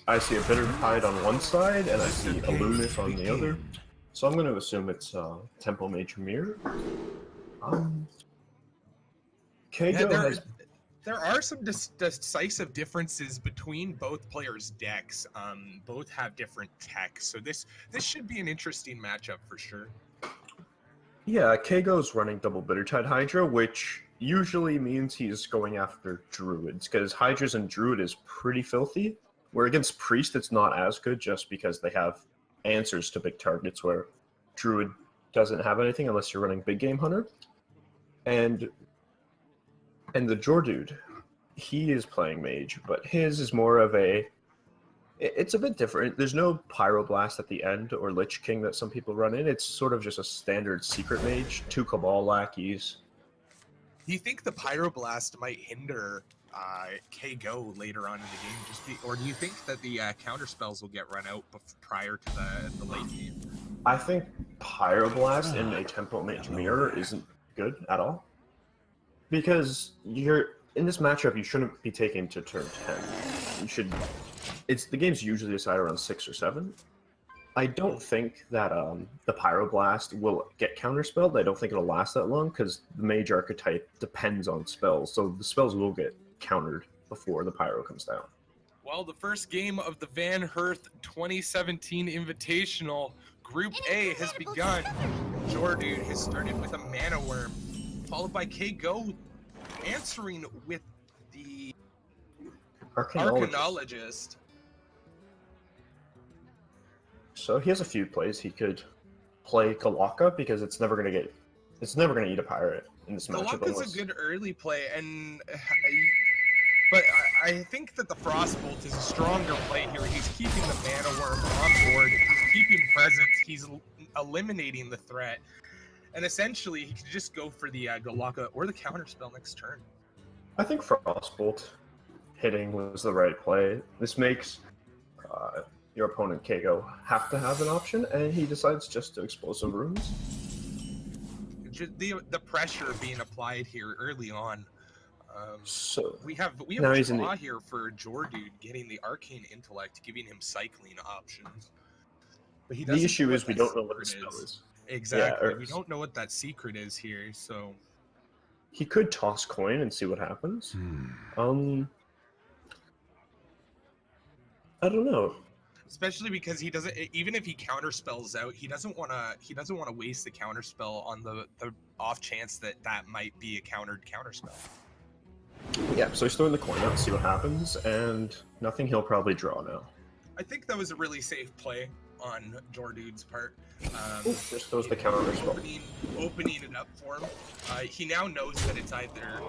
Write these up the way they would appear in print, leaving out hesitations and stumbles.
I see a Bitter Tide on one side, and I see a Luminous on the other. So I'm going to assume it's Temple Mage Mirror. Kago has... There are some decisive differences between both players' decks. Both have different tech, so this should be an interesting matchup for sure. Yeah, Kago's running double Bittertide Hydra, which usually means he's going after Druids, because Hydras and Druid is pretty filthy. Where against Priest, it's not as good just because they have answers to big targets, where Druid doesn't have anything unless you're running Big Game Hunter. And TheJordude, he is playing Mage, but his is more of a... It's a bit different. There's no Pyroblast at the end or Lich King that some people run in. It's sort of just a standard Secret Mage, 2 Cabal lackeys. Do you think the Pyroblast might hinder Kago later on in the game, or do you think that the counter spells will get run out prior to the late game? I think Pyroblast in a Temple Mage Mirror isn't good at all. Because in this matchup, you shouldn't be taking to turn 10. You should... the game's usually decided around 6 or 7. I don't think that the Pyroblast will get counterspelled. I don't think it'll last that long, because the Mage archetype depends on spells, so the spells will get countered before the Pyro comes down. Well, the first game of the Van Hearth 2017 Invitational, Group A, has begun. Jordude has started with a Mana Worm, followed by Kago answering with the Arcanologist. So he has a few plays. He could play Galaka, because it's never gonna eat a pirate in this matchup. Galaka's a good early play, but I think that the Frostbolt is a stronger play here. He's keeping the Mana Worm on board. He's keeping presence. He's eliminating the threat, and essentially he could just go for the Galaka or the counterspell next turn. I think Frostbolt hitting was the right play. This makes your opponent Kago have to have an option, and he decides just to Explosive Runes. The pressure being applied here early on. So we have a draw here for Jordude getting the Arcane Intellect, giving him cycling options. But the issue is we don't know what the spell is. Exactly, we don't know what that secret is here. So he could toss coin and see what happens. I don't know. Especially because he doesn't. Even if he counterspells out, he doesn't want to waste the counterspell on the off chance that might be a counterspell. Yeah, so he's throwing the coin out to see what happens, and nothing. He'll probably draw now. I think that was a really safe play on Jordude's part. Just throws the counterspell. Opening it up for him. He now knows that it's either.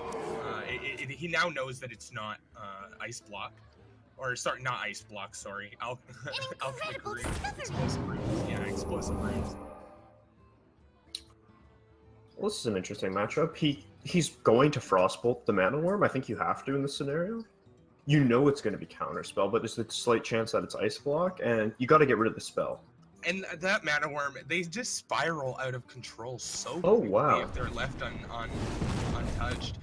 He now knows that it's not Ice Block. Or sorry, not Ice Block, sorry. Alchemic Runes. Explosive Runes. Yeah, Explosive Runes. Well, this is an interesting matchup. He's going to Frostbolt the Mana Worm. I think you have to in this scenario. You know it's going to be Counterspell, but there's a slight chance that it's Ice Block, and you got to get rid of the spell. And that Mana Worm, they just spiral out of control so quickly if they're left untouched.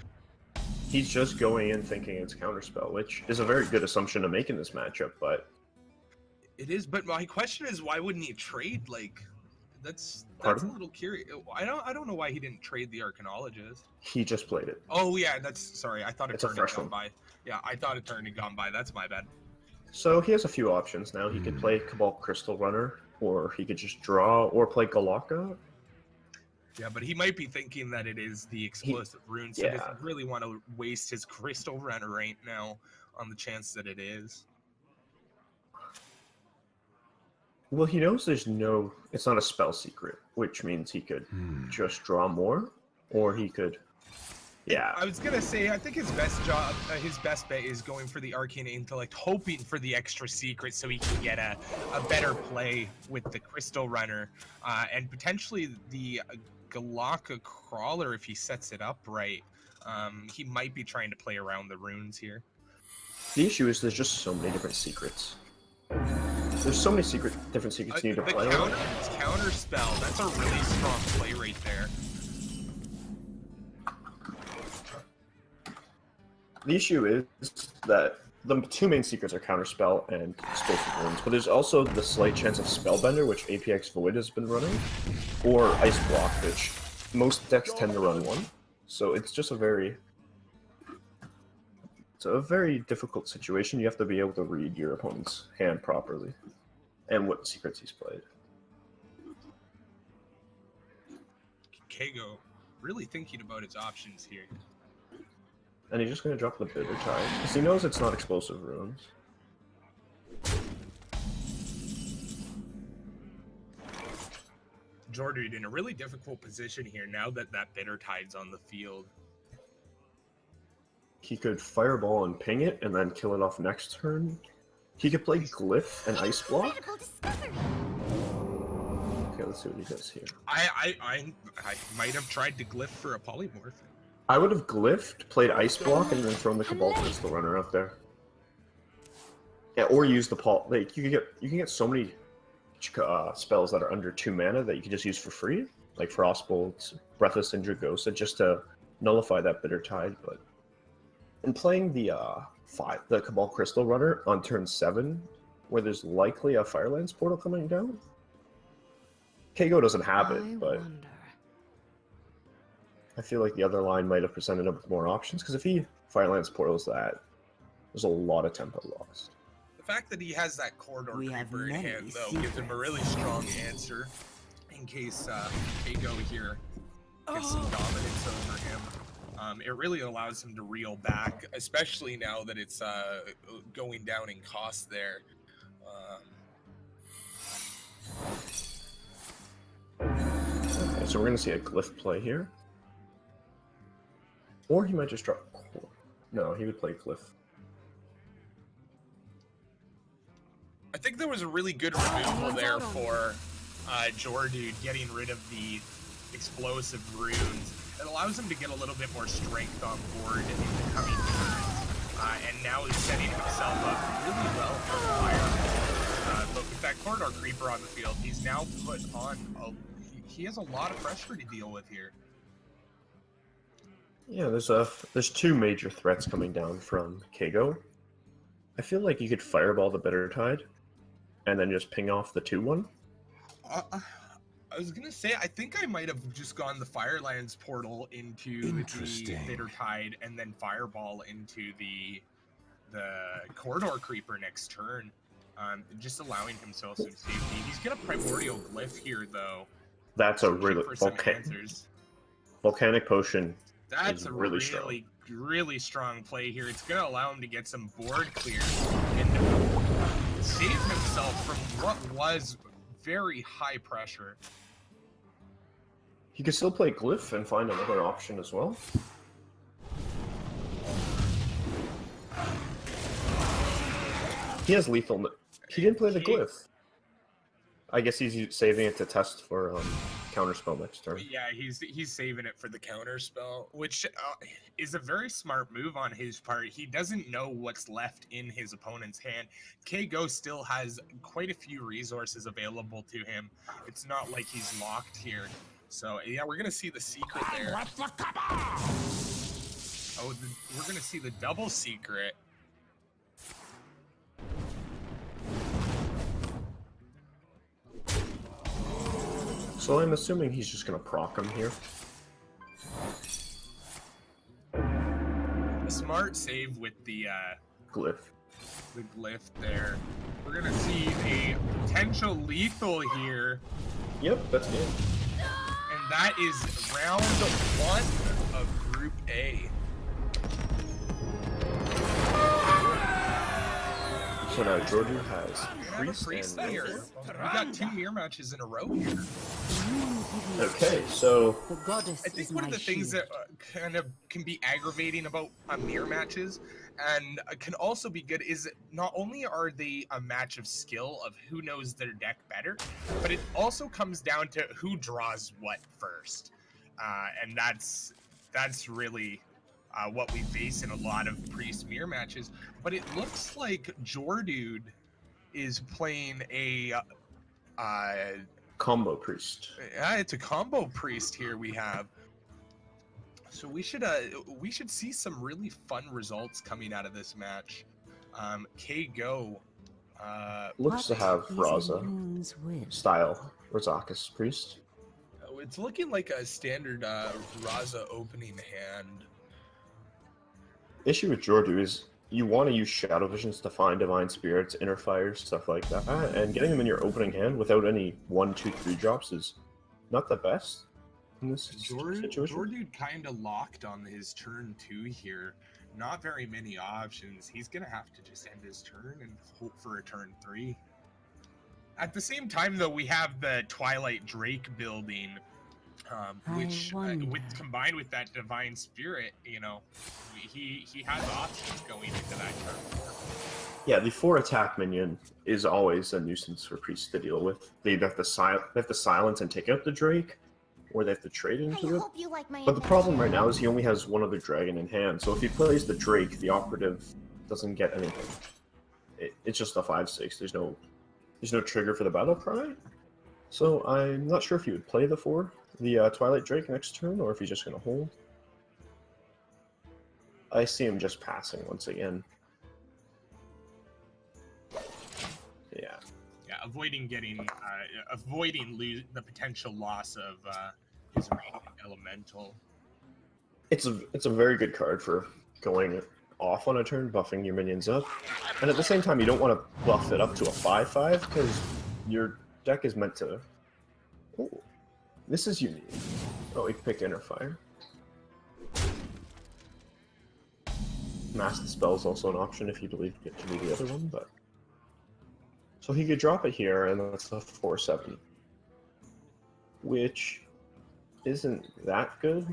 He's just going in thinking it's Counterspell, which is a very good assumption to make in this matchup, but... It is, but my question is, why wouldn't he trade? Like, that's a little curious. I don't know why he didn't trade the Arcanologist. He just played it. Oh yeah, sorry. I thought it turned and gone by. Yeah, I thought it turned and gone by. That's my bad. So he has a few options now. He could play Cabal Crystal Runner, or he could just draw, or play Galaka. Yeah, but he might be thinking that it is the Explosive Rune, so he doesn't really want to waste his Crystal Runner right now on the chance that it is. Well, he knows it's not a spell secret, which means he could just draw more, or he could, I was gonna say, I think his best bet is going for the Arcane Intellect, hoping for the extra secret so he can get a better play with the Crystal Runner, and potentially the Galaka Crawler if he sets it up right. He might be trying to play around the runes here. The issue is there's just so many different secrets. There's so many different secrets you need to play. Counter spell, that's a really strong play right there. The issue is that the two main secrets are Counterspell and Explosive Wounds, but there's also the slight chance of Spellbender, which APX Void has been running, or Ice Block, which most decks tend to run one. So it's just a very difficult situation. You have to be able to read your opponent's hand properly and what secrets he's played. Kago really thinking about his options here. And he's just going to drop the Bitter Tide, because he knows it's not Explosive Runes. Jordude in a really difficult position here now that that Bitter Tide's on the field. He could Fireball and ping it, and then kill it off next turn. He could play Glyph and Ice Block. Okay, let's see what he does here. I might have tried to Glyph for a Polymorph. I would have Glyphed, played Ice Block, and then thrown the Cabal Crystal Runner out there. Yeah, or use the Paul. Like you can get so many spells that are under 2 mana that you can just use for free, like Frostbolt, Breathless Indragosa, just to nullify that Bitter Tide. But in playing the Cabal Crystal Runner on turn 7, where there's likely a Firelands Portal coming down, Kago doesn't have it, but I feel like the other line might have presented him with more options, because if he Firelands Portals that, there's a lot of tempo lost. The fact that he has that Corridor Creeper in hand, though, gives him a really strong answer in case Kago here gets some dominance over him. It really allows him to reel back, especially now that it's going down in cost there. Okay, so we're going to see a Glyph play here. Or he might just drop Core. No, he would play Glyph. I think there was a really good removal there for Jordude, getting rid of the explosive runes. It allows him to get a little bit more strength on board in the coming turns. And now he's setting himself up really well for fire. But with that Corridor Creeper on the field, he's now put on he has a lot of pressure to deal with here. Yeah, there's 2 major threats coming down from Kago. I feel like you could Fireball the Bitter Tide, and then just ping off the 2-1. I was gonna say, I think I might have just gone the Firelands Portal into the Bitter Tide, and then Fireball into the Corridor Creeper next turn, just allowing himself some safety. He's gonna Primordial Glyph here, though. That's a really Volcanic Potion. That's a really strong play here. It's gonna allow him to get some board clear and save himself from what was very high pressure. He could still play Glyph and find another option as well. He has lethal. He didn't play the Glyph. I guess he's saving it to test for Counterspell next turn. Yeah, he's saving it for the Counterspell, which is a very smart move on his part. He doesn't know what's left in his opponent's hand. Kago still has quite a few resources available to him. It's not like he's locked here. So yeah, we're gonna see the secret there. Oh, we're gonna see the double secret. So I'm assuming he's just gonna proc him here. A smart save with the Glyph. The Glyph there. We're gonna see a potential lethal here. Yep, that's good. And that is round 1 of Group A. So now Jordude has Priest here. We got 2 mirror matches in a row here. Okay, so I think one of the things that kind of can be aggravating about mirror matches, and can also be good, is not only are they a match of skill of who knows their deck better, but it also comes down to who draws what first, and that's really what we face in a lot of Priest mirror matches. But it looks like Jordude is playing a combo Priest. Yeah, it's a combo Priest here we have. So we should see some really fun results coming out of this match. K-Go. Looks to have Raza style Razakis Priest. It's looking like a standard Raza opening hand. Issue with Jordu is you want to use Shadow Visions to find Divine Spirits, Inner Fires, stuff like that, and getting them in your opening hand without any 1, 2, 3 drops is not the best in this situation. Jordude kind of locked on his turn 2 here. Not very many options. He's going to have to just end his turn and hope for a turn 3. At the same time, though, we have the Twilight Drake building, which, combined with that Divine Spirit, you know, he has options going into that turn 4. Yeah, the 4 attack minion is always a nuisance for priests to deal with. They have to silence and take out the Drake, or they have to trade into it. But the problem right now is he only has one other dragon in hand, so if he plays the Drake, the operative doesn't get anything. It's just a 5/6. There's no trigger for the battle cry. So I'm not sure if he would play the Twilight Drake next turn, or if he's just going to hold. I see him just passing once again. Yeah. Yeah, avoiding the potential loss of his Radiant Elemental. It's a very good card for going off on a turn, buffing your minions up, and at the same time you don't want to buff it up to a 5/5 because your deck is meant to. Oh, this is unique. Oh, he picked Inner Fire. Mass Dispel is also an option if you believe it to be the other one, but so he could drop it here, and that's a 4/7, which isn't that good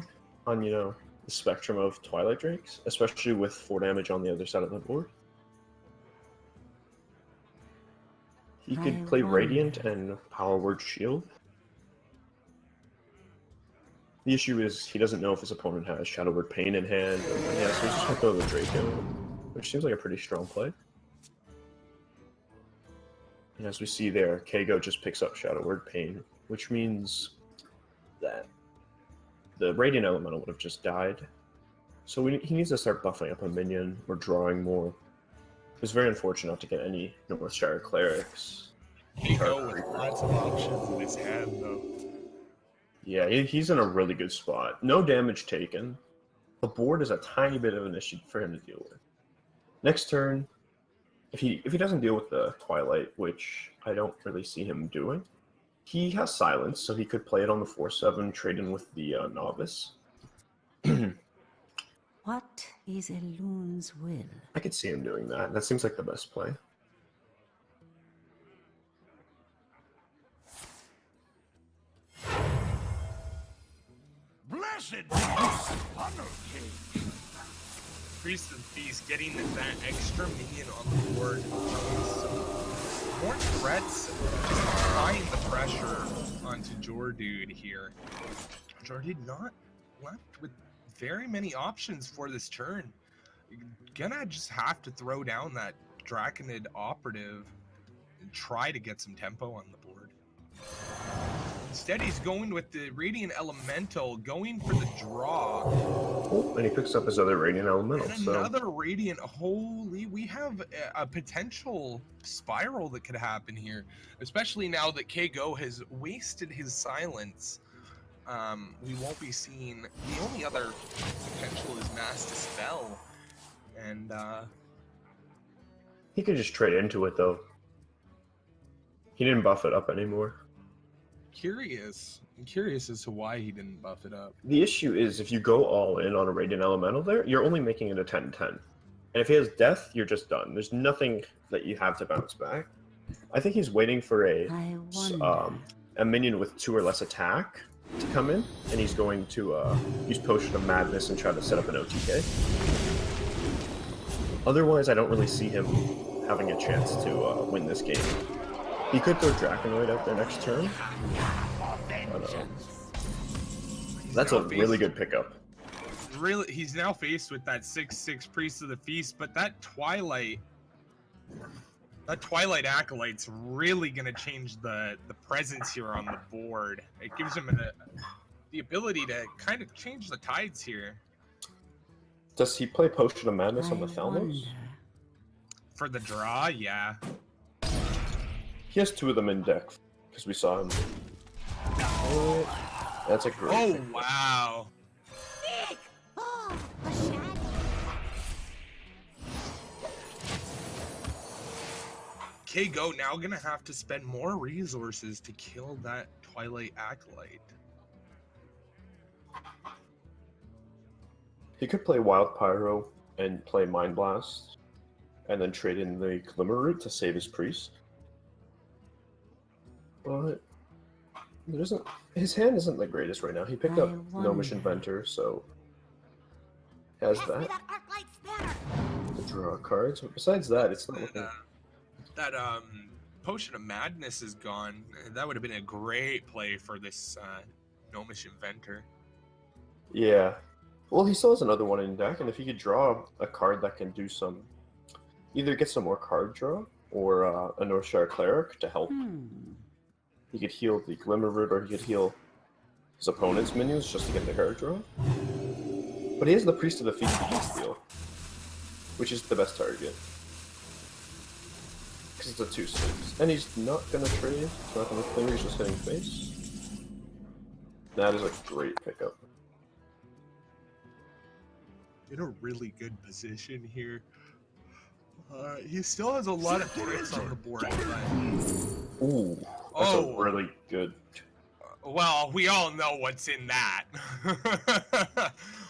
on the spectrum of Twilight Drakes, especially with 4 damage on the other side of the board. He could play Radiant and Power Word Shield. The issue is he doesn't know if his opponent has Shadow Word Pain in hand. So he's just going to go with Draco, which seems like a pretty strong play. And as we see there, K-Go just picks up Shadow Word Pain, which means that the Radiant Elemental would have just died. So he needs to start buffing up a minion or drawing more. It's very unfortunate not to get any Northshire Clerics. K-Go with lots of options in his hand, though. Yeah, he's in a really good spot. No damage taken. The board is a tiny bit of an issue for him to deal with. Next turn, if he doesn't deal with the Twilight, which I don't really see him doing, he has Silence, so he could play it on the 4/7, trade in with the Novice. What is a loon's will? I could see him doing that. That seems like the best play. Blessed be Funnel King. Priest of Feast getting that extra minion on the board. More threats, just applying the pressure onto Jordude here. Jordude not left with very many options for this turn. You're gonna just have to throw down that Draconid Operative and try to get some tempo on the board. Instead, he's going with the Radiant Elemental, going for the draw. Oh, and he picks up his other Radiant Elemental. And another Radiant. Holy, we have a potential spiral that could happen here, especially now that K-Go has wasted his Silence. We won't be seeing. The only other potential is Mass Dispel, and he could just trade into it though. He didn't buff it up anymore. I'm curious as to why he didn't buff it up. The issue is if you go all in on a Radiant Elemental there, you're only making it a 10/10. And if he has Death, you're just done. There's nothing that you have to bounce back. I think he's waiting for a minion with 2 or less attack to come in, and he's going to use Potion of Madness and try to set up an OTK. Otherwise, I don't really see him having a chance to win this game. He could throw Draconoid out there next turn. But, that's a really good pickup. Really, he's now faced with that 6/6 Priest of the Feast, but that Twilight Acolyte's really gonna change the presence here on the board. It gives him the ability to kind of change the tides here. Does he play Potion of Madness on the Thalmos? For the draw, yeah. He has 2 of them in deck, because we saw him. That's a great Oh, pick. wow. Oh, a shadow. K-Go now gonna have to spend more resources to kill that Twilight Acolyte. He could play Wild Pyro and play Mind Blast, and then trade in the Glimmer Root to save his priest. But there isn't. His hand isn't the greatest right now. He picked up Gnomish Inventor, so has that to draw cards. But besides that, it's not looking. That Potion of Madness is gone. That would have been a great play for this Gnomish Inventor. Yeah. Well, he still has another one in deck, and if he could draw a card that can do some, either get some more card draw or a Northshire Cleric to help. He could heal the Glimmer Root, or he could heal his opponent's minions just to get the card draw. But he has the Priest of the Feast he can steal, which is the best target. Because it's a 2/6. And he's not going to trade, he's not going to clear, he's just hitting face. That is a great pickup. In a really good position here. He still has a lot of threats on the board, but... Ooh, that's a really good... Well, we all know what's in that.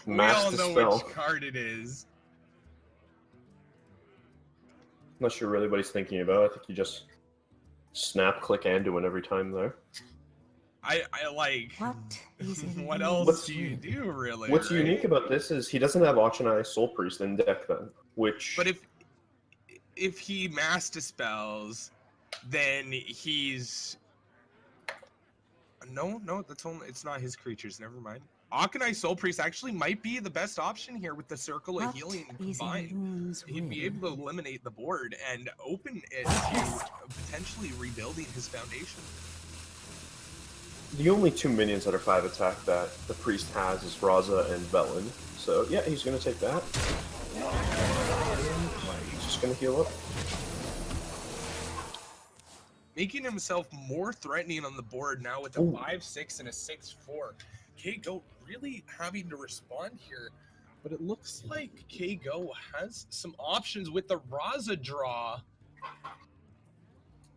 We Mass all know Dispel. which card it is. I'm not sure really what he's thinking about. I think you just snap, click, Anduin every time there. I like... What is it? What else What's- do you do, really? What's right? unique about this is he doesn't have Auction Eye Soul Priest in deck then, which... But if he mass dispels, then he's... No, that's only... It's not his creatures, never mind. Akanai Soul Priest actually might be the best option here with the Circle of What Healing is a combined. loon's He'd be will? able to eliminate the board and open it to potentially rebuilding his foundation. The only 2 minions that are 5 attack that the priest has is Raza and Velen. So yeah, he's gonna take that. He's just gonna heal up. Making himself more threatening on the board now with a 5/6 and a 6/4. K-Go really having to respond here, but it looks like K-Go has some options with the Raza draw.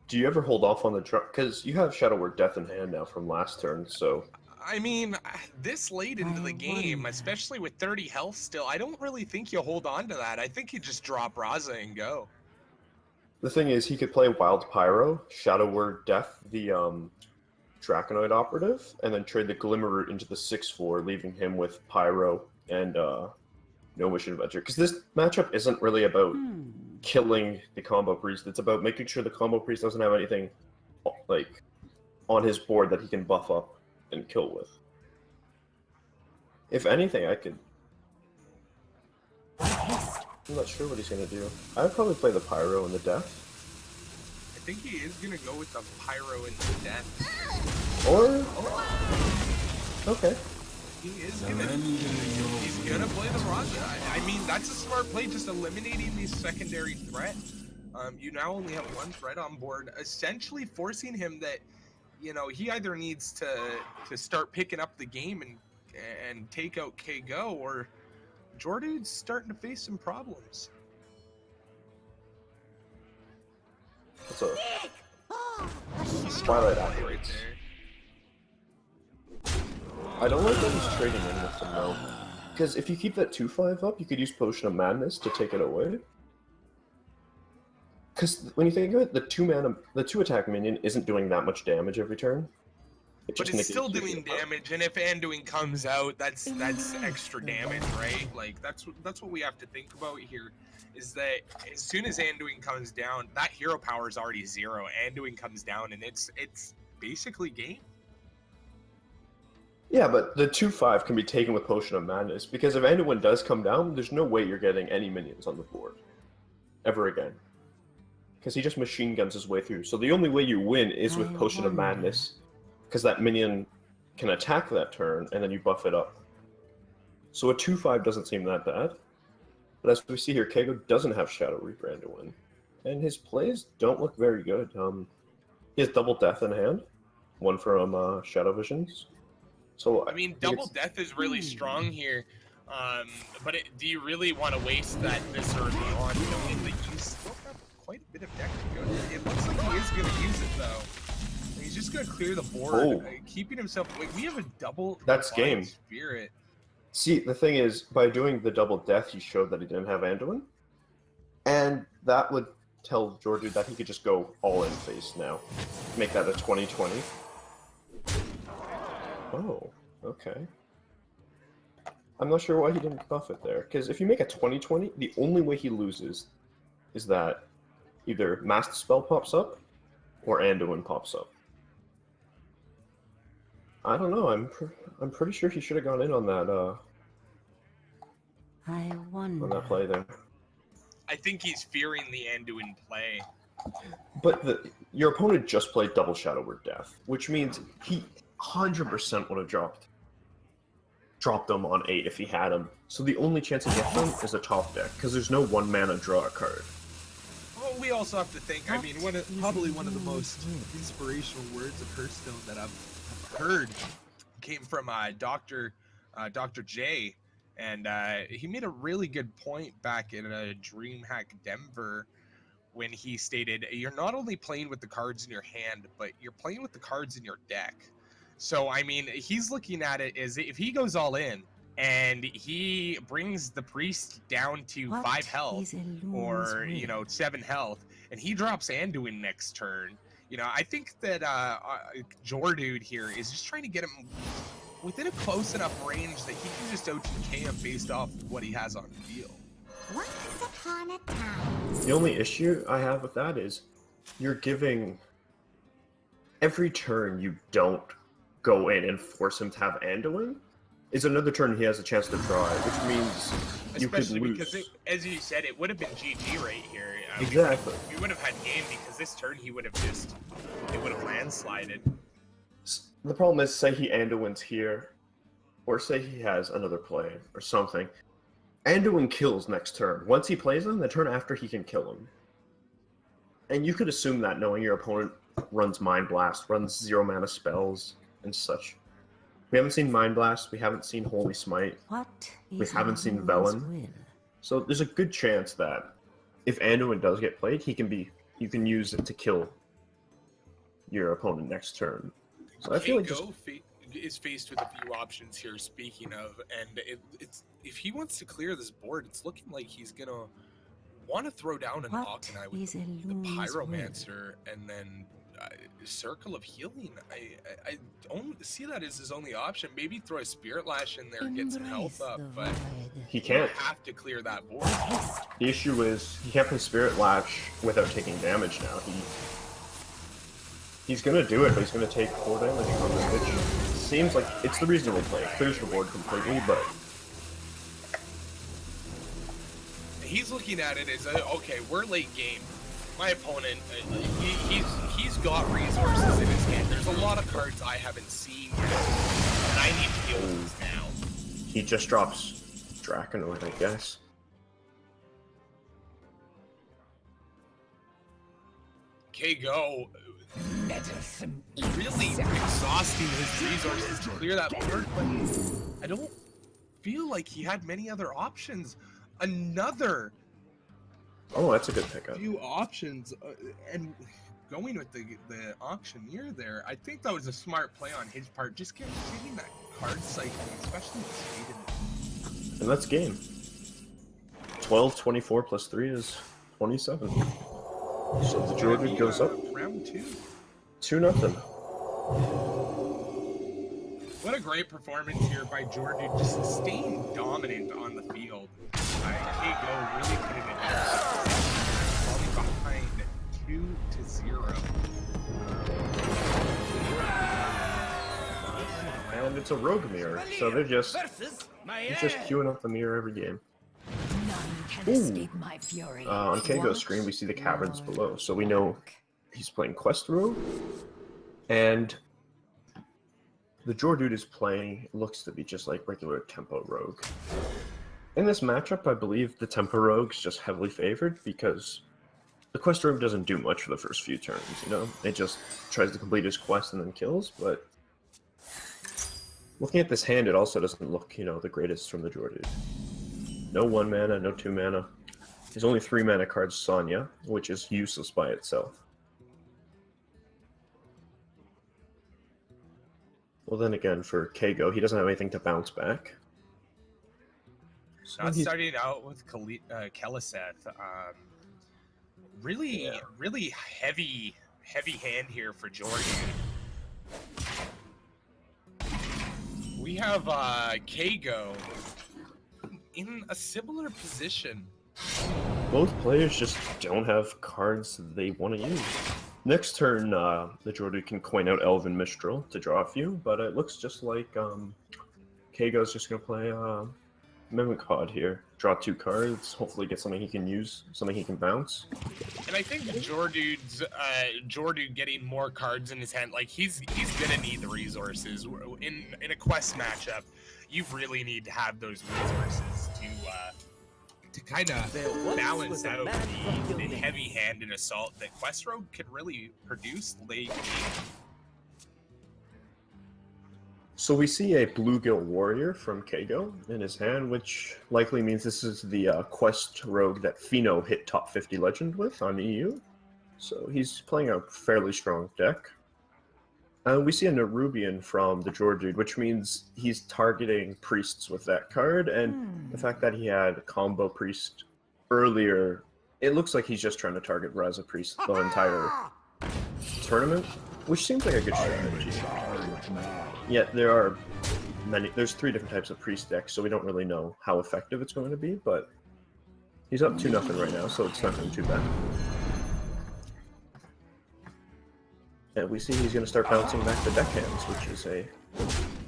Do you ever hold off on the draw? Because you have Shadow Word Death in hand now from last turn, so... I mean, this late into the game, especially with 30 health still, I don't really think you hold on to that. I think you just drop Raza and go. The thing is, he could play Wild Pyro, Shadow Word Death, the Draconoid Operative, and then trade the Glimmer Root into the 6/4, leaving him with Pyro and Gnomish Inventor. Because this matchup isn't really about killing the combo priest, it's about making sure the combo priest doesn't have anything like on his board that he can buff up and kill with. If anything, I could... I'm not sure what he's gonna do. I'd probably play the Pyro and the Death. I think he is going to go with the Pyro and the Death. Or... Okay. He is he's gonna play the Raja. I mean, that's a smart play, just eliminating these secondary threat. You now only have 1 threat on board, essentially forcing him that, you know, he either needs to start picking up the game and take out K-Go, or Jordude's starting to face some problems. That's a Oh, a shadow. Twilight Right Acolytes. there. I don't like that he's trading in with them though. Because if you keep that 2/5 up, you could use Potion of Madness to take it away. Because when you think of it, the 2 attack minion isn't doing that much damage every turn. It But just it's still negates doing your- damage, and if Anduin comes out, that's extra damage, right? Like that's what we have to think about here, is that as soon as Anduin comes down, that hero power is already 0. Anduin comes down, and it's basically game. Yeah, but the 2/5 can be taken with Potion of Madness, because if Anduin does come down, there's no way you're getting any minions on the board. Ever again. Because he just machine guns his way through. So the only way you win is with Potion of Madness, because that minion can attack that turn, and then you buff it up. So a 2/5 doesn't seem that bad. But as we see here, K-Go doesn't have Shadow Reaper Anduin. and his plays don't look very good. He has double death in hand, one from Shadow Visions. So I mean, think double it's- death is really strong here, but do you really want to waste that this early on? Knowing that you still have quite a bit of deck to go. It looks like he is going to use it though. He's just going to clear the board, Oh. keeping himself. Wait, we have a double. That's Divine game. Spirit. See, the thing is, by doing the double death, he showed that he didn't have Anduin, and that would tell Jordu that he could just go all in face now, make that a 20-20. Oh, okay. I'm not sure why he didn't buff it there, because if you make a 20-20, the only way he loses is that either Master Spell pops up or Anduin pops up. I don't know. I'm pretty sure he should have gone in on that I wonder. on that play there. I think he's fearing the Anduin play. But your opponent just played double Shadow Word Death, which means he 100% would have dropped them on 8 if he had them. So the only chance he gets them is a top deck, because there's no 1 mana draw a card. Well, we also have to think. I mean, probably one of the most inspirational words of Hearthstone that I've heard came from Dr. J, and he made a really good point back in DreamHack Denver when he stated, "You're not only playing with the cards in your hand, but you're playing with the cards in your deck." So, I mean, he's looking at it as if he goes all in and he brings the priest down to 5 health or, 7 health, and he drops Anduin next turn. I think that Jordude here is just trying to get him within a close enough range that he can just OTK him based off what he has on the field. Once upon a time. The only issue I have with that is you're giving every turn you don't go in and force him to have Anduin is another turn he has a chance to draw it, which means you could Especially lose. because, as you said, it would have been GG right here. Exactly. We would have had game because this turn he would have landslided. The problem is, say he Anduin's here, or say he has another play or something. Anduin kills next turn. Once he plays him, the turn after he can kill him. And you could assume that knowing your opponent runs Mind Blast, runs 0 mana spells, and such. We haven't seen Mind Blast, we haven't seen Holy Smite, we haven't seen Velen. So there's a good chance that if Anduin does get played, you can use it to kill your opponent next turn. So I feel like is faced with a few options here, speaking of, and it's if he wants to clear this board, it's looking like he's gonna want to throw down an Auchenai with the Pyromancer and then Circle of Healing. I don't see that as his only option. Maybe throw a Spirit Lash in there and get some health up, but he can't. Have to clear that board. The issue is he can't play Spirit Lash without taking damage now. He's gonna do it, but he's gonna take 4 damage from it, which seems like it's the reasonable play. It clears the board completely, but he's looking at it as okay, we're late game. My opponent, he's got resources in his hand. There's a lot of cards I haven't seen yet, and I need to deal with this now. he just drops Draconoid, I guess. K-Go really exhausting his resources to clear that board, but I don't feel like he had many other options. Another Oh, that's a good pickup. few options, and going with the auctioneer there, I think that was a smart play on his part, just getting that card cycling, especially with speed. And that's game. 12, 24 plus 3 is 27. So the Jordude goes up Round 2. 2-0. What a great performance here by Jordude, just staying dominant on the field. K-Go really put it in there. Falling behind 2-0. And it's a rogue mirror, so they're just he's just queuing up the mirror every game. None can escape my fury. On K-Go's screen, we see the caverns below, so we know he's playing Quest Rogue, and the Jordude is playing, looks to be just like regular Tempo Rogue. In this matchup, I believe the Tempo Rogue's just heavily favored because the quest rogue doesn't do much for the first few turns, you know? It just tries to complete his quest and then kills, but looking at this hand, it also doesn't look, you know, the greatest from the Jordude. No 1 mana, no 2 mana. His only 3 mana card's Sonya, which is useless by itself. Well, then again, for Kago, he doesn't have anything to bounce back. So Not starting out with Keliseth. Really heavy hand here for Jordan. We have Kago in a similar position. Both players just don't have cards they want to use. Next turn, the Jordude can coin out Elven Mistral to draw a few, but it looks just like Kago's just going to play Mimikod here. Draw 2 cards, hopefully get something he can use, something he can bounce. And I think Jordude getting more cards in his hand, like he's gonna need the resources. In a quest matchup, you really need to have those resources to kind of balance out the heavy hand and assault that Quest Rogue can really produce late game. So we see a Bluegill Warrior from Kago in his hand, which likely means this is the Quest Rogue that Fino hit top 50 Legend with on EU. So he's playing a fairly strong deck. We see a Nerubian from the Jordude, which means he's targeting priests with that card, and the fact that he had combo priest earlier, it looks like he's just trying to target Raza priest the entire tournament, which seems like a good strategy. Yet there's 3 different types of priest decks, so we don't really know how effective it's going to be, but he's up 2-0 right now, so it's not going too bad. And we see he's going to start bouncing back the deckhands, which is a...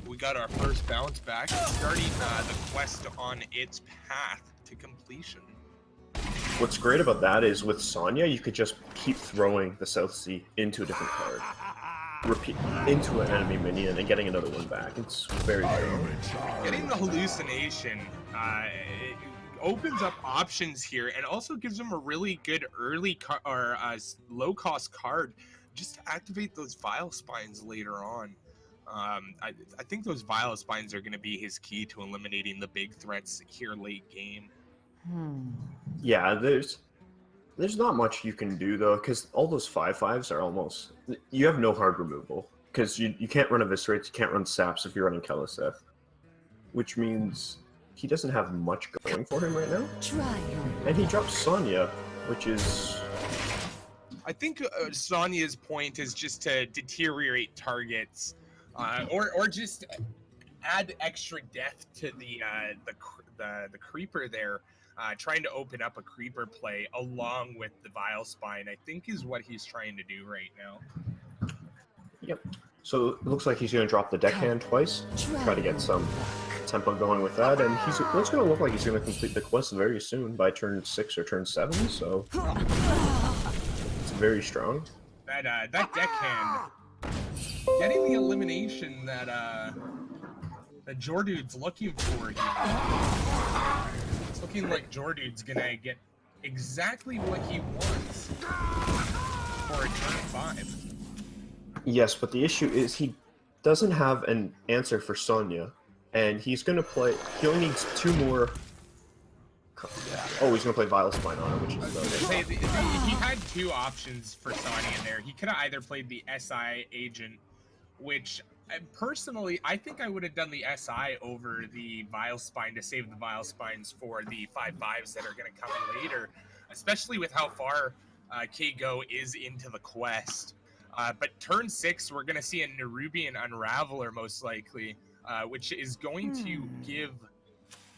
We got our first bounce back, starting the quest on its path to completion. What's great about that is with Sonya, you could just keep throwing the South Sea into a different card. Repeat into an enemy minion and getting another one back. It's very strong. Getting the hallucination it opens up options here and also gives him a really good early low cost card just to activate those Vile Spines later on. I think those Vile Spines are going to be his key to eliminating the big threats here late game. Yeah, there's not much you can do though, because all those 5/5s are almost... You have no hard removal, because you can't run Eviscerates, you can't run Saps if you're running Keliseth, which means he doesn't have much going for him right now. And he drops Sonya, which is... I think Sonya's point is just to deteriorate targets, or just add extra death to the creeper there. Trying to open up a creeper play along with the Vile Spine, I think, is what he's trying to do right now. Yep. So it looks like he's going to drop the deckhand twice, try to get some tempo going with that, and it's going to look like he's going to complete the quest very soon by turn 6 or turn 7. So it's very strong. That deckhand, getting the elimination that Jordude's looking for here. It's looking like Jordude's gonna get exactly what he wants for a turn 5. Yes, but the issue is he doesn't have an answer for Sonya, and he's gonna play. He only needs 2 more. Oh, he's gonna play Vile Spine on it, which is he had 2 options for Sonya in there. He could have either played the SI agent, which personally I think I would have done the SI over the Vile Spine to save the Vile Spines for the 5/5s that are going to come later, especially with how far Kago is into the quest. But turn 6, we're going to see a Nerubian Unraveler most likely, which is going to give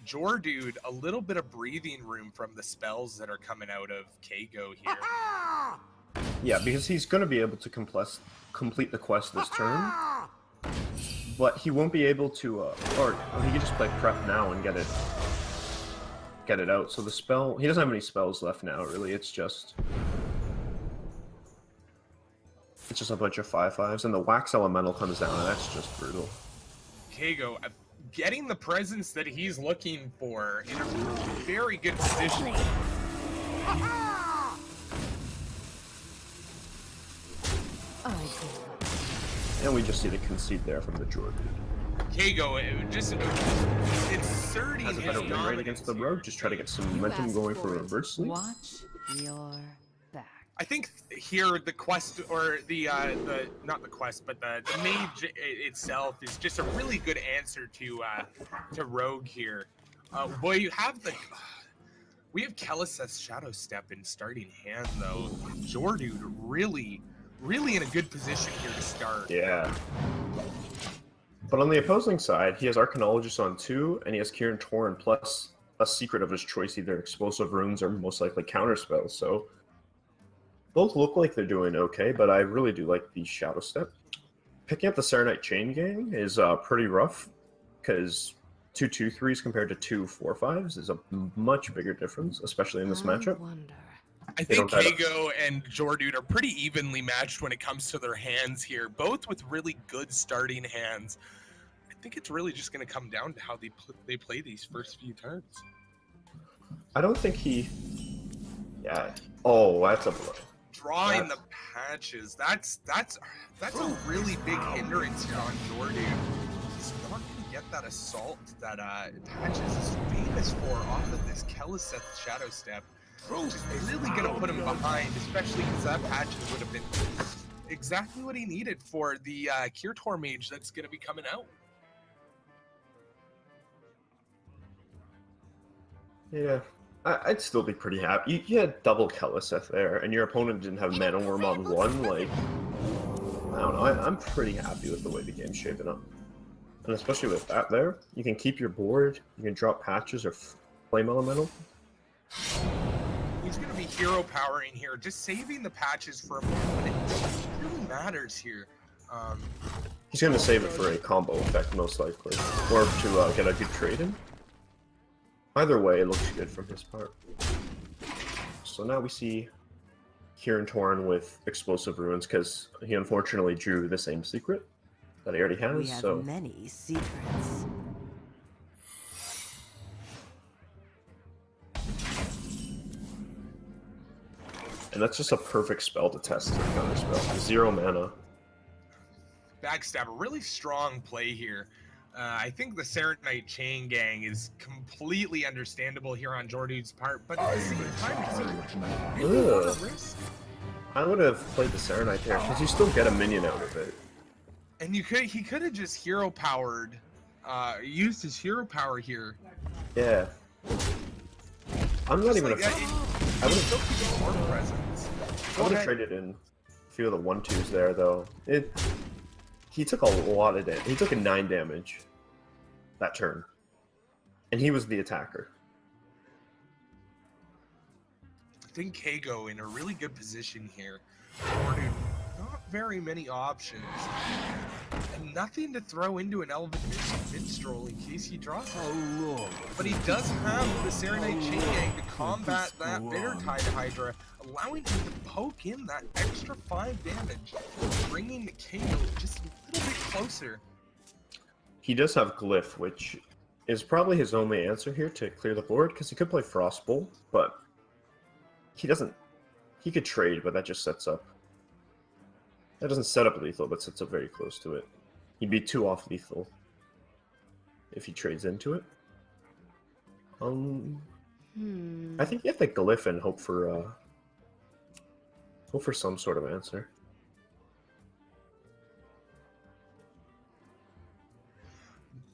Jordude a little bit of breathing room from the spells that are coming out of Kago here. Yeah, because he's going to be able to complete the quest this turn, but he won't be able to, or he can just play prep now and get it out. So the spell, he doesn't have any spells left now, really. It's just a bunch of 5/5s, and the Wax Elemental comes down, and that's just brutal. Kago getting the presence that he's looking for in a very good position. And we just see the concede there from the Jordude. Kago, it's asserting Has a his better win rate dominance against the here. road. Just try to get some momentum going for a reverse sweep. Watch your back. I think here the quest, or the not the quest, but the mage itself is just a really good answer to Rogue here. Boy, we have Keliseth's Shadow Step in starting hand though. Jordude really in a good position here to start. Yeah. But on the opposing side, he has Arcanologist on 2, and he has Kieran Torn plus a secret of his choice, either Explosive Runes or most likely Counterspell. So both look like they're doing okay, but I really do like the Shadow Step. Picking up the Serenite Chain Gang is pretty rough, because 2 2-3s compared to 2 4-5s is a much bigger difference, especially in this matchup. I think Kago and Jordude are pretty evenly matched when it comes to their hands here, both with really good starting hands. I think it's really just going to come down to how they play these first few turns. I don't think he... Yeah. Oh, that's a blow. Drawing the patches, that's a really big hindrance here on Jordude. He's not going to get that assault that Patches is famous for off of this Keliseth Shadow Step. Which is really going to put him behind, especially because that Patches would have been exactly what he needed for the Kirtor mage that's going to be coming out. Yeah, I'd still be pretty happy. You had double Keliseth there, and your opponent didn't have Mana Worm on 1, like... I don't know, I'm pretty happy with the way the game's shaping up. And especially with that there, you can keep your board, you can drop Patches or Flame Elemental. He's going to be hero powering here, just saving the Patches for a moment. It really matters here. He's going to save it for a combo effect, most likely. Or to get a good trade in. Either way, it looks good from his part. So now we see Kieran Torn with Explosive Runes, because he unfortunately drew the same secret that he already has. We have many secrets. And that's just a perfect spell to test the counter spell. 0 mana. Backstabber, really strong play here. I think the Serenite Chain Gang is completely understandable here on Jordude's part, but at the same time, it's a risk. I would have played the Serenite there, because you still get a minion out of it. And he could have just hero powered, used his hero power here. Yeah. I'm not even like, I would have more presence. I would have traded in a few of the 1-2s there, though. He took a lot of damage. He took a 9 damage that turn. And he was the attacker. I think Kago in a really good position here. Jordude, not very many options. And nothing to throw into an Elven Minstrel in case he draws it. But he does have the Serenite Chain Gang to combat that Bittertide Hydra, allowing him to poke in that extra 5 damage, bringing the Kago just a little bit closer. He does have Glyph, which is probably his only answer here to clear the board, because he could play Frostbolt, but he doesn't... He could trade, but that just sets up... That doesn't set up lethal, but sets up very close to it. He'd be 2 off lethal if he trades into it. I think you have to Glyph and hope for some sort of answer.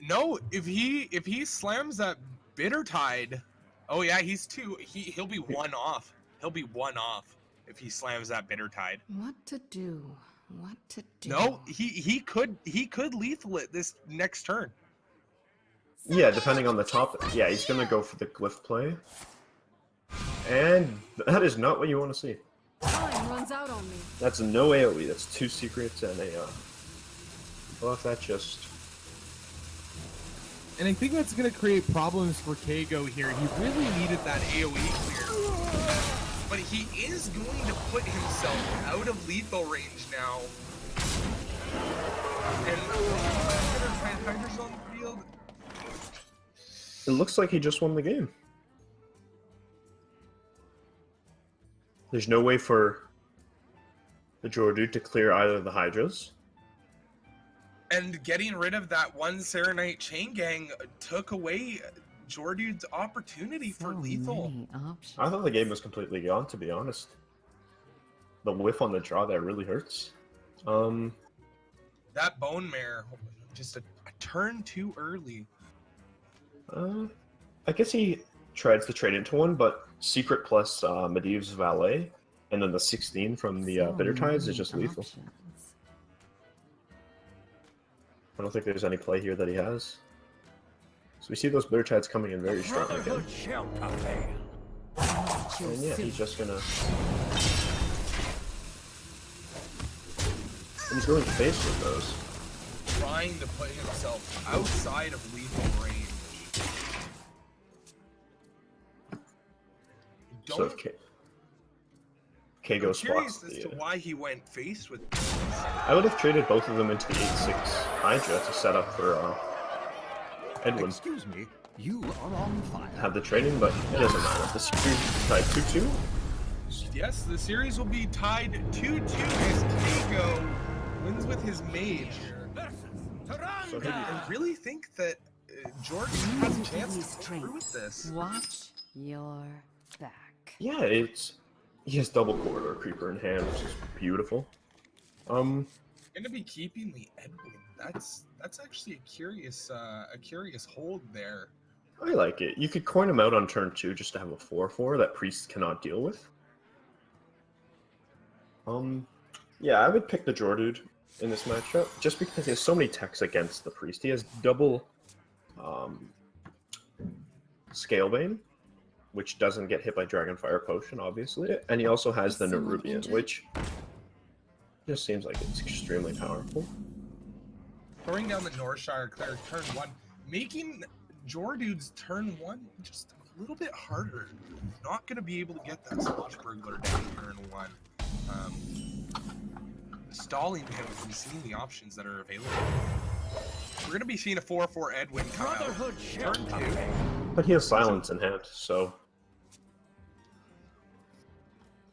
No, if he slams that Bittertide, oh yeah, he'll be 1 off. He'll be 1 off if he slams that Bittertide. What to do? What to do? No, he could lethal it this next turn. Yeah, depending on the top. Yeah, he's gonna go for the Glyph play. And that is not what you want to see. Time runs out on me. That's no AoE, that's 2 secrets and a well, if that just... And I think that's going to create problems for Kago here. He really needed that AoE clear. But he is going to put himself out of lethal range now. And Hydra's on the field. It looks like he just won the game. There's no way for TheJordude to clear either of the Hydras. And getting rid of that one Serenite chain gang took away Jordude's opportunity for So lethal. many options. I thought the game was completely gone, to be honest. The whiff on the draw there really hurts. That Bone Mare, just a turn too early. I guess he tries to trade into one, but Secret plus Medivh's Valet, and then the 16 from the So Bitter Tides is many just lethal. options. I don't think there's any play here that he has. So we see those Bitter Tides coming in very strong again. Brotherhood shall prevail. And yeah, he's just gonna... He's going face with those. Trying to put himself outside of lethal range. So if K I'm goes curious spots as to why he went face with this. I would have traded both of them into the 8-6 Hydra to set up for Edwin. Excuse me, you are on fire. Have the trading, but it doesn't matter. The series is tied 2-2. Yes, the series will be tied 2-2 as Kago wins with his mage. So I really think that Jordan has a chance to go through with this. Watch your back. Yeah, he has double corridor creeper in hand, which is beautiful. Gonna be keeping the Edwin. That's actually a curious hold there. I like it. You could coin him out on turn 2 just to have a 4/4 that Priest cannot deal with. Yeah, I would pick the Jordude in this matchup just because he has so many techs against the Priest. He has double Scalebane, which doesn't get hit by Dragonfire Potion, obviously, and he also has the Someone Nerubian, injured? which just seems like it's extremely powerful. Throwing down the Northshire cleric turn 1, making Jordude's turn 1 just a little bit harder. Not going to be able to get that Slosh Burglar down turn 1. Stalling him from seeing the options that are available. We're going to be seeing a 4/4 Edwin come out. Brotherhood shall Turn 2. prevail. But he has silence in hand, so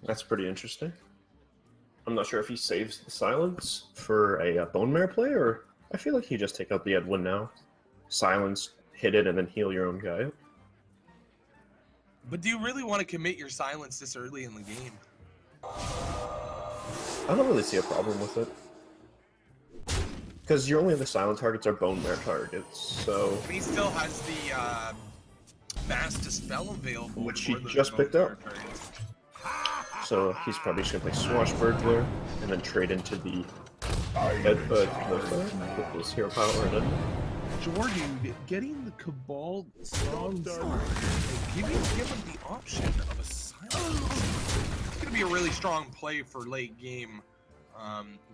that's pretty interesting. I'm not sure if he saves the silence for a Bone Mare play, or I feel like he just take out the Edwin now. Silence, hit it, and then heal your own guy. But do you really want to commit your silence this early in the game? I don't really see a problem with it. Because your only other silent targets are Bone Mare targets, so... But he still has the Mass Dispel available. Which he for those just picked Bone up. Mare targets. So he's probably just going to play Swashbuckler, and then trade into the with this hero power and then... Jordude getting the Cabal strong start and giving him the option of a silence. It's going to be a really strong play for late game.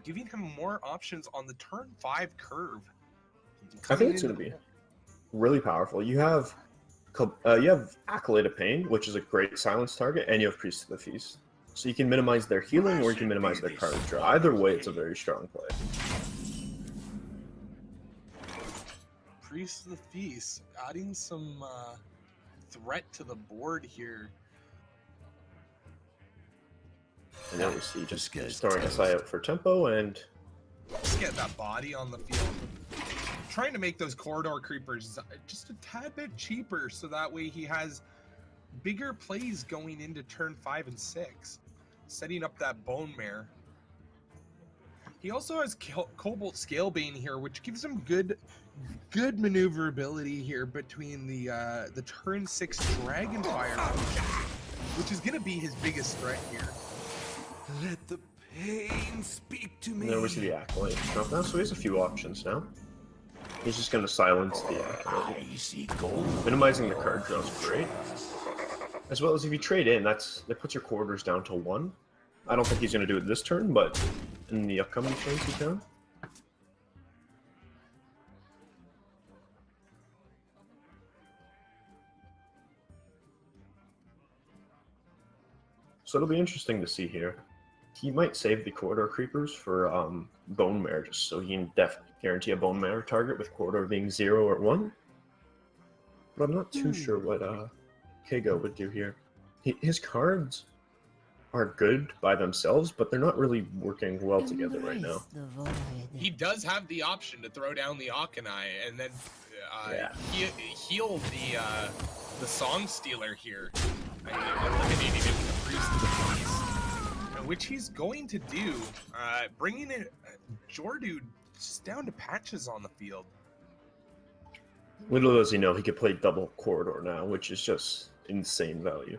Giving him more options on the turn 5 curve. I think it's going to be really powerful. You have Accolade of Pain, which is a great silence target, and you have Priest of the Feast. So you can minimize their healing or you can minimize their card draw. Either way, it's a very strong play. Priest of the Feast, adding some threat to the board here. And then we see just throwing SI out for tempo and... Just get that body on the field. Trying to make those corridor creepers just a tad bit cheaper so that way he has bigger plays going into turn 5 and 6. Setting up that Bone Mare. He also has Cobalt Scalebane here, which gives him good maneuverability here between the turn 6 Dragonfire potion, which is going to be his biggest threat here. Let the pain speak to me. And then we see the Accolade drop now, so he has a few options now. He's just going to silence the Accolade. I see gold. Minimizing the card draw is great. As well as if you trade in, that puts your quarters down to 1. I don't think he's going to do it this turn, but in the upcoming turns he can. So it'll be interesting to see here. He might save the corridor creepers for Bone Mare, just so he can definitely guarantee a Bone Mare target with corridor being 0 or 1. But I'm not too sure what Kago would do here. His cards are good by themselves, but they're not really working well together right now. Embrace the void. He does have the option to throw down the Akanai and then Yeah. heal the Song Stealer here, eliminating him with the Priest of the Beast, which he's going to do, bringing it Jordude just down to patches on the field. Little does he know he could play double corridor now, which is just insane value.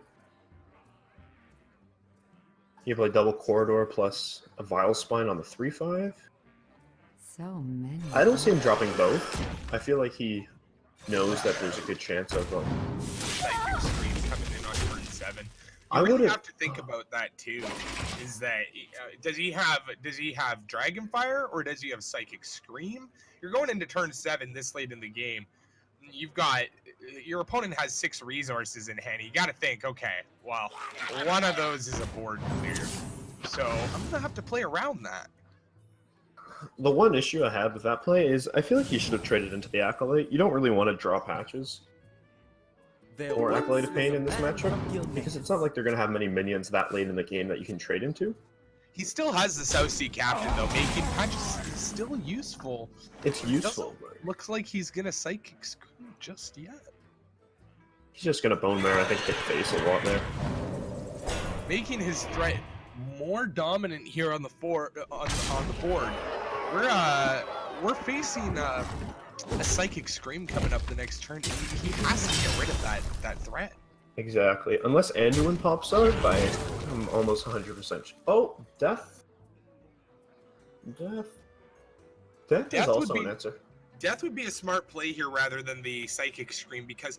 He can play double corridor plus a Vile Spine on the 3/5. So many. I don't see him dropping both. I feel like he knows that there's a good chance of Psychic Scream coming in on turn 7. I You really would've- have to think about that too. Is that does he have Dragonfire or does he have Psychic Scream? You're going into turn 7 this late in the game. You've got your opponent has 6 resources in hand. You got to think, okay, well, one of those is a board clear, so I'm gonna have to play around that. The one issue I have with that play is I feel like he should have traded into the Acolyte. You don't really want to draw patches or Acolyte of Pain in this matchup, because it's not like they're going to have many minions that late in the game that you can trade into. He still has the South Sea Captain though, making patches is still useful. It's useful, Doesn't but looks like he's gonna Psychic Scream just yet. he's just going to Bone Marrow, I think, hit face a lot there. Making his threat more dominant here on the on the board. We're facing a Psychic Scream coming up the next turn. He has to get rid of that threat. Exactly. Unless Anduin pops out, I'm almost 100%. Oh, Death? Death? Death is Death would also be- an answer. Death would be a smart play here rather than the Psychic Scream because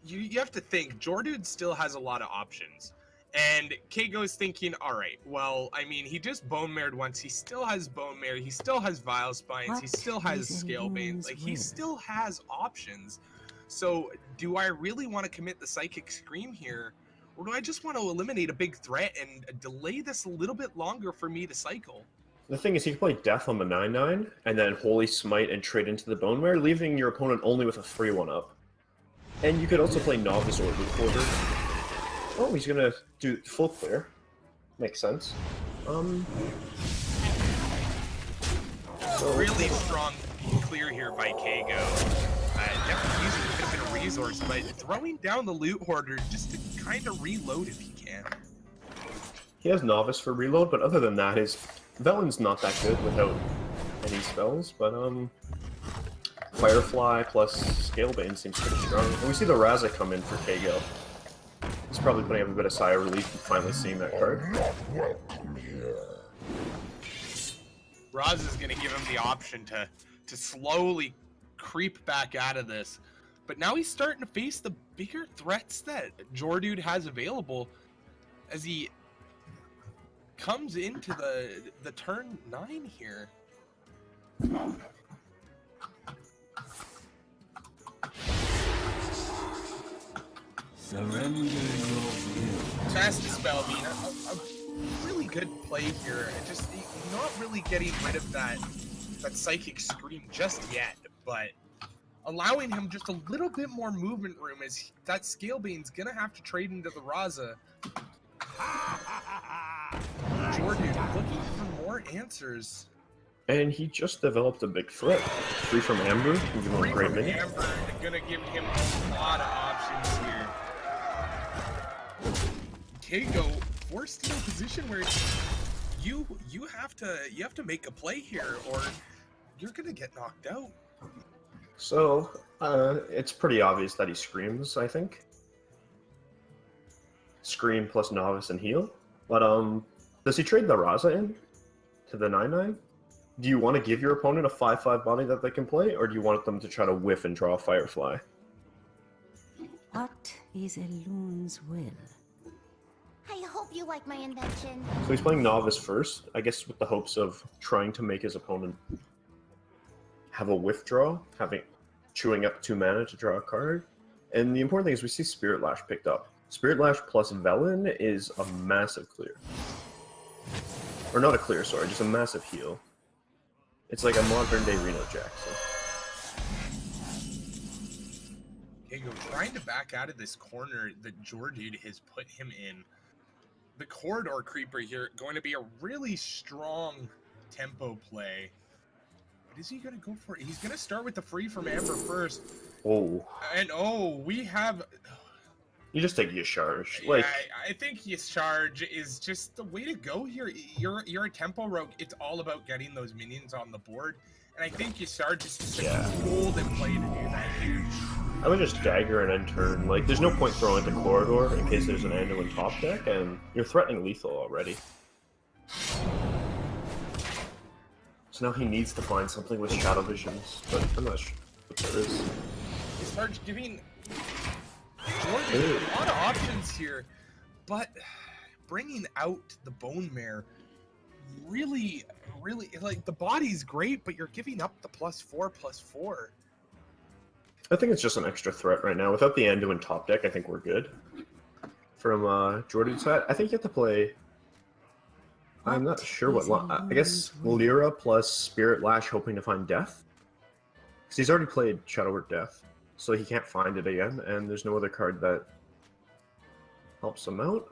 you have to think Jordude still has a lot of options. And Keigo's thinking, all right, well, I mean, he just Bone Mared once. He still has Bone Mare. He still has Vile Spines. He What still has is Scale Banes. Illumin's Like, he will? still has options. So, do I really want to commit the Psychic Scream here? Or do I just want to eliminate a big threat and delay this a little bit longer for me to cycle? The thing is, he can play Death on the 9/9, and then Holy Smite and trade into the Bone Mare, leaving your opponent only with a 3/1 up. And you could also play Novice or Loot Hoarder. Oh, he's gonna do full clear. Makes sense. So Really strong clear here by Keigo. Definitely using a bit of a resource, but throwing down the Loot Hoarder just to kind of reload if he can. he has Novice for reload, but other than that, his Velen's not that good without any spells. But Firefly plus Scalebane seems pretty strong. And we see the Raza come in for Keigo. He's probably putting up a bit of sigh of relief and finally seeing that card. Raz is going to give him the option to slowly creep back out of this. But now he's starting to face the bigger threats that Jordude has available as he comes into the turn 9 here. Surrender your will. Fast Dispel being a really good play here. Just not really getting rid of that Psychic Scream just yet, but allowing him just a little bit more movement room as that Scalebane's gonna have to trade into the Raza. Jordude looking for more answers. And he just developed a big threat. Free from Amber, can give him a Free great from minion. Amber, gonna give him a lot of options here. Keigo forced in a position where you have to make a play here, or you're gonna get knocked out. So, it's pretty obvious that he screams, I think. Scream plus Novice and heal. But, does he trade the Raza in to the 9/9? Do you want to give your opponent a 5/5 body that they can play, or do you want them to try to whiff and draw a Firefly? What is Elun's will? I hope you like my invention. So he's playing Novice first, I guess with the hopes of trying to make his opponent have a withdraw, chewing up 2 mana to draw a card. And the important thing is we see Spirit Lash picked up. Spirit Lash plus Velen is a massive clear. Or not a clear, sorry, just a massive heal. It's like a modern day Reno Jackson. Keigo trying to back out of this corner that Jordude has put him in. the corridor creeper here going to be a really strong tempo play. What is he going to go for? He's going to start with the free from Amber first. Oh. And we have... You just take your charge. Yeah, Like, I think your charge is just the way to go here. You're a tempo rogue. It's all about getting those minions on the board. And I think your charge is just a golden play to do that here. I would just dagger and end turn. Like, there's no point throwing the corridor in case there's an Anduin top deck, and you're threatening lethal already. So now he needs to find something with Shadow Visions, but I'm not sure what there is. He starts giving Jordan a lot of options here, but bringing out the Bone Mare really, like, the body's great, but you're giving up the +4/+4. I think it's just an extra threat right now. Without the Anduin top deck, I think we're good. From Jordude's side, I think you have to play... I'm not sure what... I guess Lyra plus Spirit Lash hoping to find Death? Because he's already played Shadow Word Death, so he can't find it again, and there's no other card that helps him out.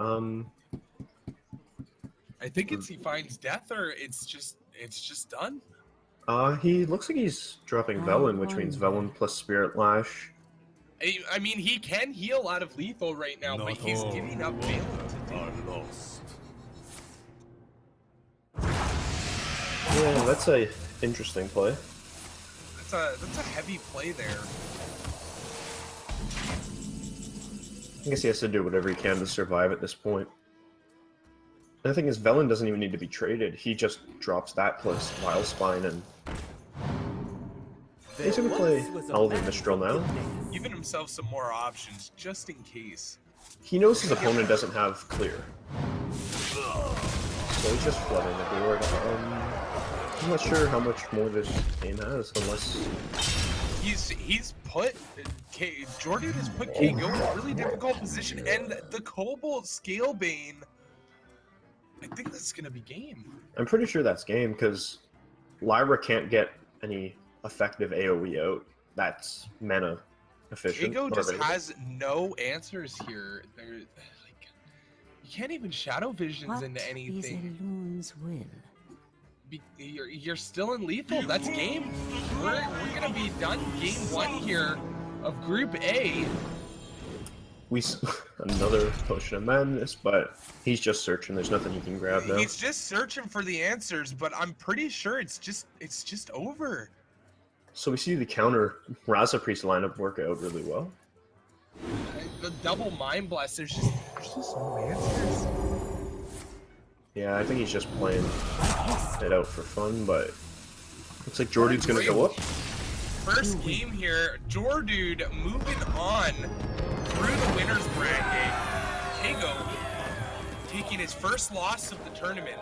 I think it's he finds Death, or it's just done. He looks like he's dropping Velen, which means Velen plus Spirit Lash. I mean, he can heal out of lethal right now, but he's giving up Valen to do. Lost. Yeah, that's a interesting play. That's a heavy play there. I guess he has to do whatever he can to survive at this point. And the thing is, Velen doesn't even need to be traded. He just drops that plus Vile Spine, and he's gonna play Elven Mistral now. Giving himself some more options, just in case. He knows his opponent doesn't have clear. So he's just flooding the board. I'm not sure how much more this game has, unless... He's put... Jordude has put KO in a really difficult position, and the Cobalt Scalebane... I think that's gonna be game. I'm pretty sure that's game, because Lyra can't get any effective AoE out. That's mana efficient. KO just has no answers here. They're, like, you can't even Shadow Visions What into is anything. Elun's will? You're still in lethal. That's game. We're gonna be done game 1 here of Group A. Another Potion of Madness, but he's just searching. There's nothing he can grab now. He's just searching for the answers, but I'm pretty sure it's just over. So we see the counter Raza Priest lineup work out really well. The double Mind Blast. There's just no answers. Yeah, I think he's just playing it out for fun, but looks like Jordude's gonna go up. First game here, Jordude moving on through the winner's bracket. Kago taking his first loss of the tournament.